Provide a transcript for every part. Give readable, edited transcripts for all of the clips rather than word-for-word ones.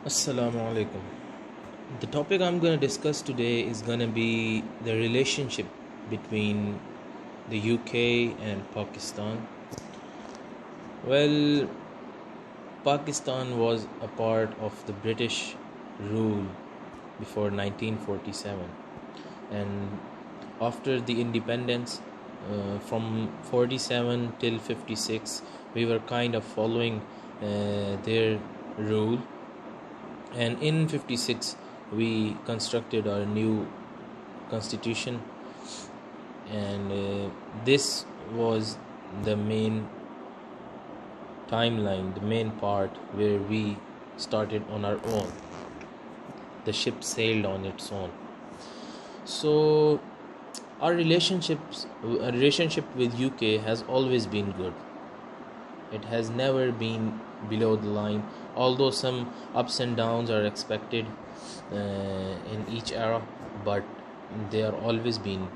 Assalamu alaikum. The topic I'm going to discuss today is going to be the relationship between the UK and Pakistan. Well, Pakistan was a part of the British rule before 1947, and after the independence from 47 till 56, we were kind of following their rule, and in 56 we constructed our new constitution, and this was the main timeline, the main part where we started on our own. The ship sailed on its own. So our relationship with UK has always been good. It has never been below the line, although some ups and downs are expected in each era, but they are always been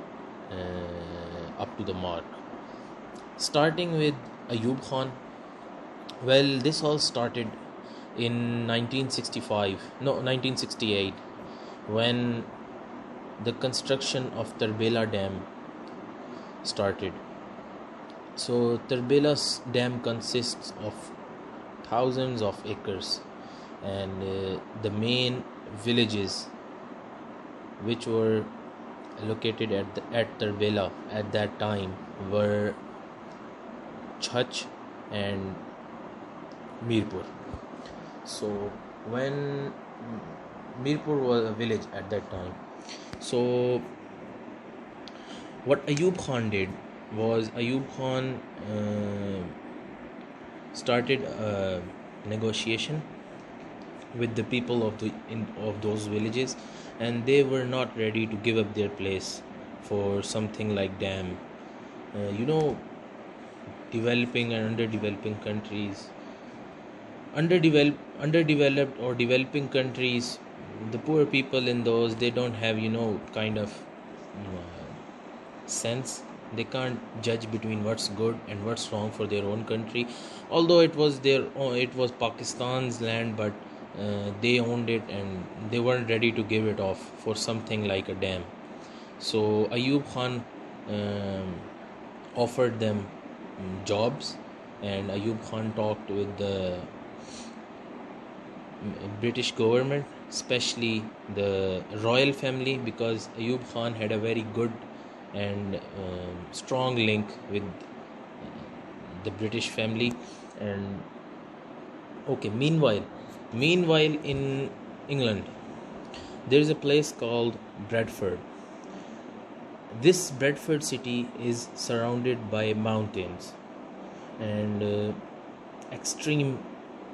up to the mark. Starting with Ayub Khan, well, this all started in 1968, when the construction of Tarbela Dam started. So Tarbela Dam consists of thousands of acres, and the main villages which were located at Tarbela at that time were Chhach and Mirpur. So when Mirpur was a village at that time, so what Ayub Khan did was Ayub Khan started a negotiation with the people of those villages, and they were not ready to give up their place for something like dam. Developing and underdeveloped or developing countries, the poor people in those, they don't have kind of sense. They can't judge between what's good and what's wrong for their own country, although it was Pakistan's land, but they owned it and they weren't ready to give it off for something like a dam. So Ayub Khan offered them jobs, and Ayub Khan talked with the British government, especially the royal family, because Ayub Khan had a very good and strong link with the British family. And okay, meanwhile in England, there is a place called Bradford. This Bradford city is surrounded by mountains and extreme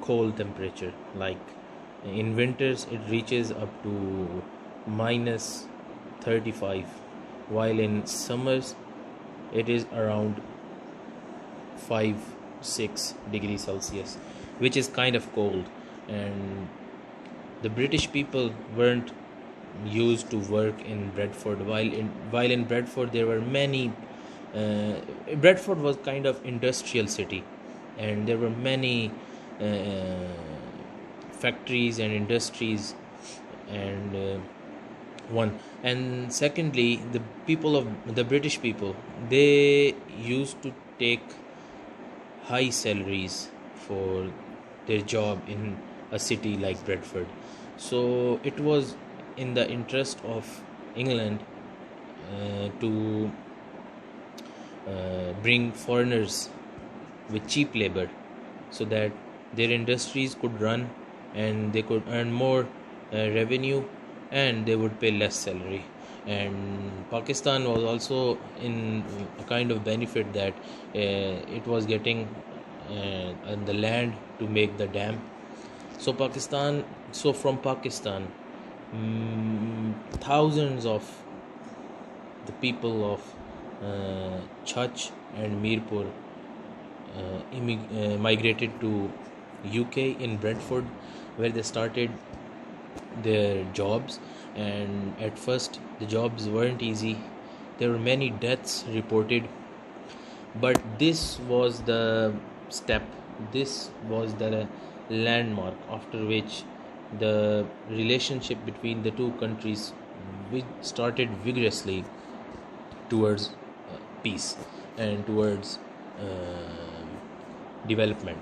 cold temperature. Like in winters, it reaches up to minus 35, while in summers it is around 5-6 degrees Celsius, which is kind of cold. And the British people weren't used to work in Bradford. While in Bradford there were many. Bradford was kind of industrial city, and there were many factories and industries, and and secondly, the British people, they used to take high salaries for their job in a city like Bradford. So it was in the interest of England to bring foreigners with cheap labor, so that their industries could run and they could earn more revenue, and they would pay less salary. And Pakistan was also in a kind of benefit that it was getting the land to make the dam. So from Pakistan, thousands of the people of Chhach and Mirpur migrated to UK in Bradford, where they started their jobs. And at first the jobs weren't easy. There were many deaths reported, but this was the step, this was the landmark after which the relationship between the two countries started vigorously towards peace and towards development.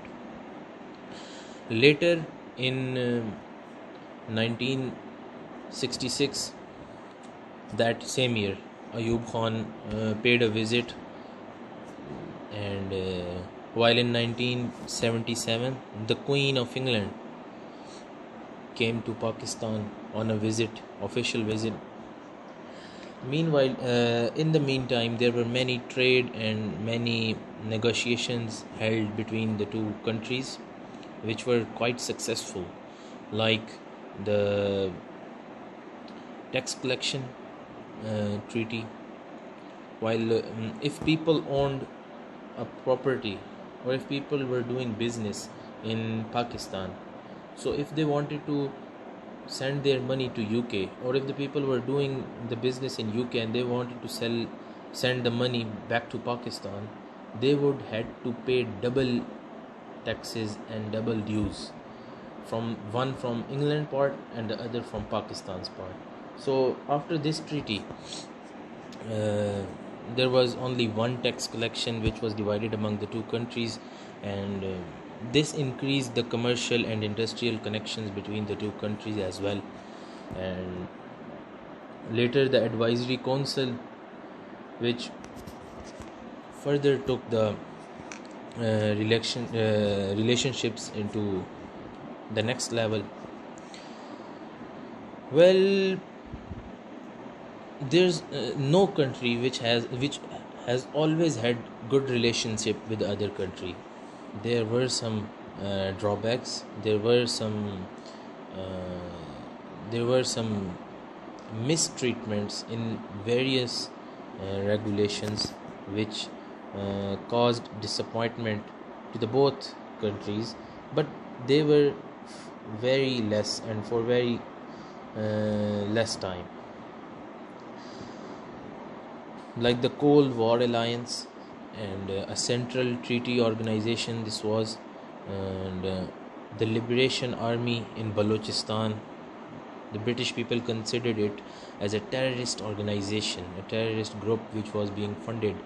Later in 1966, that same year, Ayub Khan paid a visit, and while in 1977, the Queen of England came to Pakistan on a visit, official visit. Meanwhile, in the meantime, there were many trade and many negotiations held between the two countries, which were quite successful, like the tax collection treaty. While if people owned a property, or if people were doing business in Pakistan, so if they wanted to send their money to UK, or if the people were doing the business in UK and they wanted to send the money back to Pakistan, they would had to pay double taxes and double dues, from England part and the other from Pakistan's part. So after this treaty, there was only one tax collection which was divided among the two countries, and this increased the commercial and industrial connections between the two countries as well. And later the advisory council, which further took the relationships into the next level. Well, there's no country which has always had good relationship with the other country. There were some drawbacks. There were some mistreatments in various regulations, which caused disappointment to the both countries, but they were very less and for very less time. Like the Cold War Alliance and a central treaty organization, this was, and the Liberation Army in Balochistan. The British people considered it as a terrorist organization, a terrorist group which was being funded.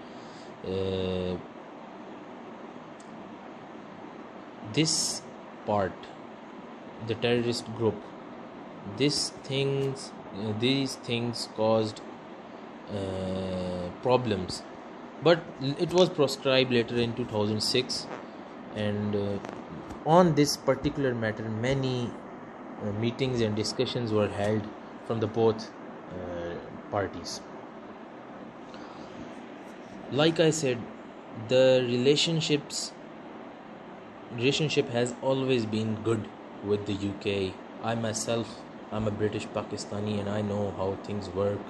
This part, the terrorist group, these things caused problems, but it was proscribed later in 2006. And on this particular matter, many meetings and discussions were held from the both parties. Like I said, the relationship has always been good with the UK. I myself, I'm a British Pakistani, and I know how things work.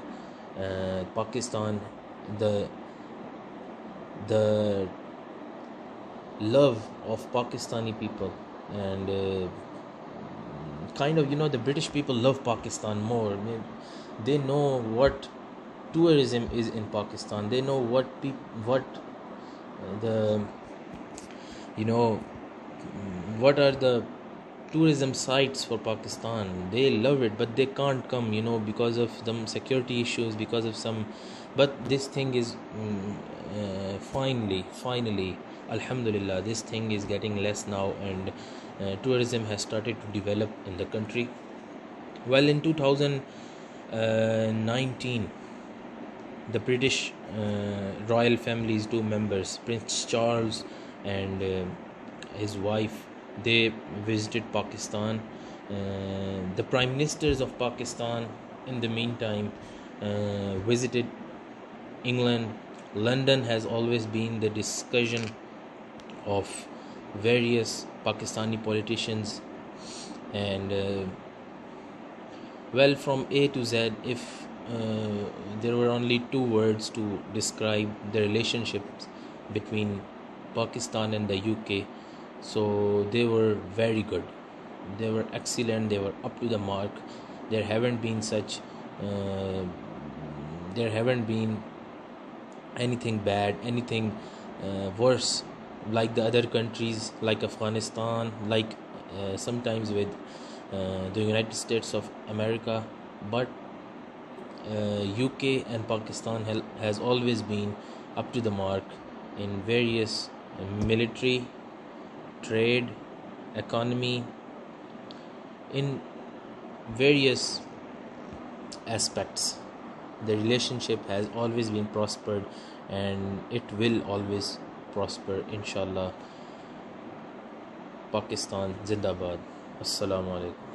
Pakistan, the love of Pakistani people, and kind of, the British people love Pakistan more. They know what tourism is in Pakistan. They know what are the tourism sites for Pakistan. They love it, but they can't come, because of some security issues, because of some. But this thing is finally, Alhamdulillah, this thing is getting less now, and tourism has started to develop in the country. Well, in 2019, the British royal family's two members, Prince Charles and his wife, they visited Pakistan. The prime ministers of Pakistan, in the meantime, visited England. London has always been the discussion of various Pakistani politicians, and well, from A to Z, if there were only two words to describe the relationships between Pakistan and the UK, so they were very good. They were excellent. They were up to the mark. There haven't been anything bad, anything worse, like the other countries, like Afghanistan, like sometimes with the United States of America, but UK and Pakistan has always been up to the mark in various military, trade, economy, in various aspects. The relationship has always been prospered, and it will always prosper, inshallah. Pakistan Zindabad. Assalamu alaikum.